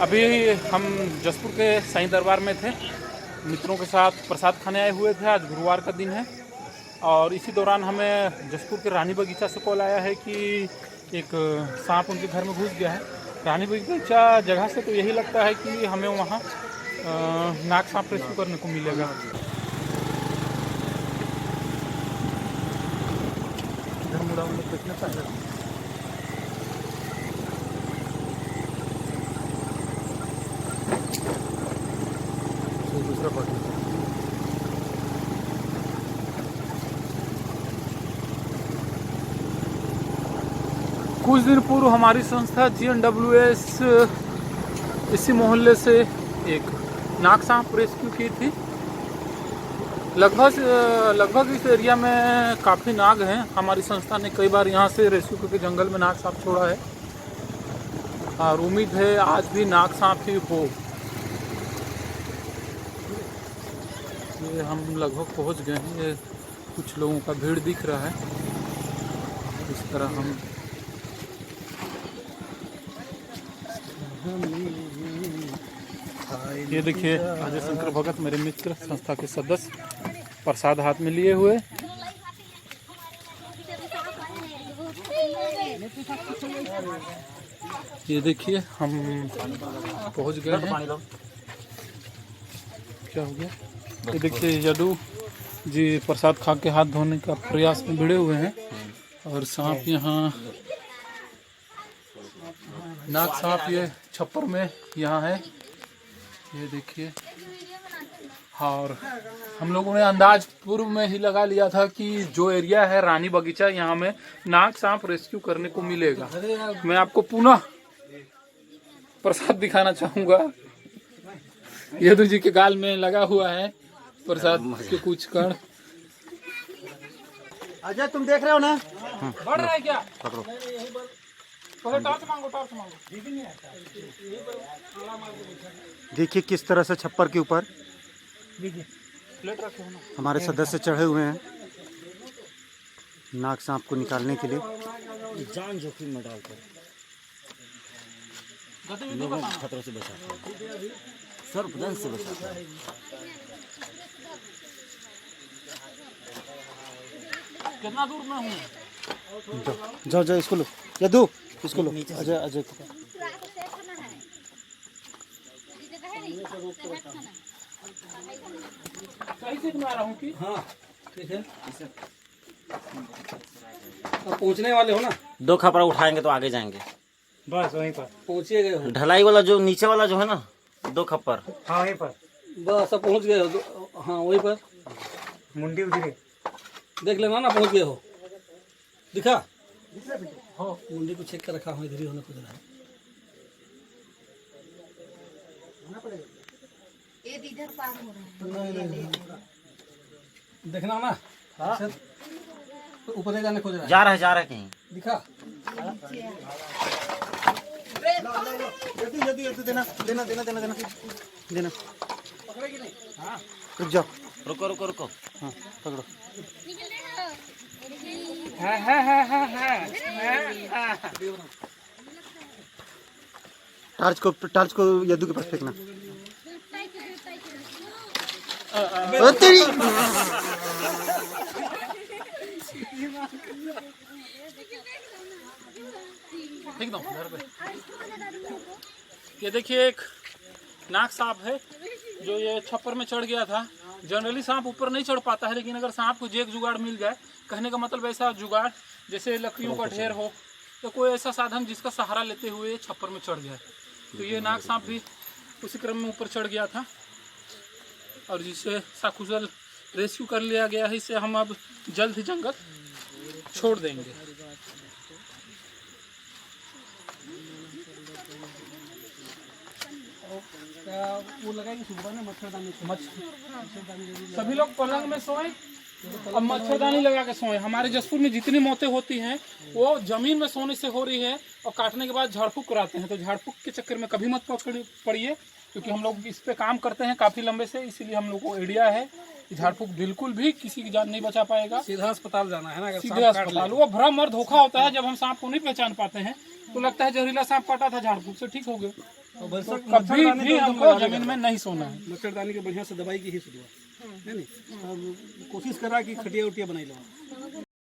अभी हम जसपुर के साईं दरबार में थे, मित्रों के साथ प्रसाद खाने आए हुए थे। आज गुरुवार का दिन है और इसी दौरान हमें जसपुर के रानी बगीचा से कॉल आया है कि एक सांप उनके घर में घुस गया है। रानी बगीचा जगह से तो यही लगता है कि हमें वहाँ नाग सांप रेस्क्यू करने को मिलेगा। इधर मुड़ा हम लोग देखना चाहिए। दूसरा पार्टी कुछ दिन पूर्व हमारी संस्था GNWS इसी मोहल्ले से एक नाग सांप रेस्क्यू की थी। लगभग इस एरिया में काफ़ी नाग हैं। हमारी संस्था ने कई बार यहाँ से रेस्क्यू करके जंगल में नाग सांप छोड़ा है और उम्मीद है आज भी नाग सांप ही हो। ये हम लगभग पहुँच गए हैं। ये कुछ लोगों का भीड़ दिख रहा है। इस तरह हम ये देखिए अजय शंकर भगत मेरे मित्र संस्था के सदस्य प्रसाद हाथ में लिए हुए। ये देखिए हम पहुंच गए हैं। क्या हो गया? ये देखिए यदु जी प्रसाद खा के हाथ धोने का प्रयास में भिड़े हुए हैं और सांप यहाँ नाग सांप ये छप्पर में यहाँ है। ये देखिए और हम लोगों ने अंदाज पूर्व में ही लगा लिया था कि जो एरिया है रानी बगीचा यहाँ में नाग सांप रेस्क्यू करने को मिलेगा। मैं आपको पुनः प्रसाद दिखाना चाहूँगा। यदु जी के गाल में लगा हुआ है प्रसाद के कुछ कण। अजय तुम देख रहे हो ना? बढ़ रहा है क्या? देखिए किस तरह से छप्पर के ऊपर हमारे सदस्य चढ़े हुए हैं नाग सांप को निकालने के लिए। जान जोखिम में डालकर लोगों को खतरों से बचाते हैं, सर्पदंश से बचाते हैं। कितना दूर में हूँ? जाओ जाओ इसको लो, यदु इसको लो। अजय अजय को सही से बना रहा हूँ कि हाँ ठीक है। अब पहुँचने वाले हो ना? 2 खपरा उठाएंगे तो आगे जाएंगे। बस वहीं पर पहुँचे गए हो। ढलाई वाला जो नीचे वाला जो है ना 2 खप्पर, हाँ वहीं पर बस अब पहुँच गए हो। हाँ वहीं पर मुंडी उधर देख लेना ना, पहुँच गए हो। दिखा हाँ मुंडी को चेक कर रखा हूँ, इधर ही होने को जरा इधर पार हो रहा है। देखना ना। हाँ तो ऊपर जाने को जा रहा है कहीं। दिखा यदु देना देना देना देना देना देना। पकड़ेगी नहीं? हाँ रुक जाओ, रुको। हाँ पकड़ो। टार्च को यदु के पास फेंकना। तेरी ठीक दो घर पे। ये देखिए एक नाग सांप है जो ये छप्पर में चढ़ गया था। जनरली सांप ऊपर नहीं चढ़ पाता है, लेकिन अगर सांप को जेक जुगाड़ मिल जाए, कहने का मतलब ऐसा जुगाड़ जैसे लकड़ियों का ढेर हो, तो कोई ऐसा साधन जिसका सहारा लेते हुए छप्पर में चढ़ जाए, तो ये नाग सांप भी उसी क्रम में ऊपर चढ़ गया था और जिसे सकुशल रेस्क्यू कर लिया गया है। इसे हम अब जल्द ही जंगल छोड़ देंगे। वो लगाएंगे सुबह में मच्छरदानी। सभी लोग पलंग में सोए अब मच्छरदानी लगा के सोए। हमारे जसपुर में जितनी मौतें होती हैं वो जमीन में सोने से हो रही है और काटने के बाद झाड़ फूक कराते हैं। तो झाड़ फूक के चक्कर में कभी मत पड़िए, क्योंकि हम लोग इस पे काम करते हैं काफ़ी लंबे से, इसीलिए हम लोग को आइडिया है कि झाड़ फूक बिल्कुल भी किसी की जान नहीं बचा पाएगा। सीधा अस्पताल जाना है ना, सीधे अस्पताल। वो भ्रम और धोखा होता है, जब हम सांप को नहीं पहचान पाते हैं तो लगता है जहरीला सांप काटा था, झाड़ फूक से ठीक हो गए। और भैंसा कभी भी हमको जमीन में नहीं सोना है। मच्छरदानी के बढ़िया से दवाई की ही सुधवा है नहीं। अब कोशिश करा कि खटिया उटिया बनाई लो।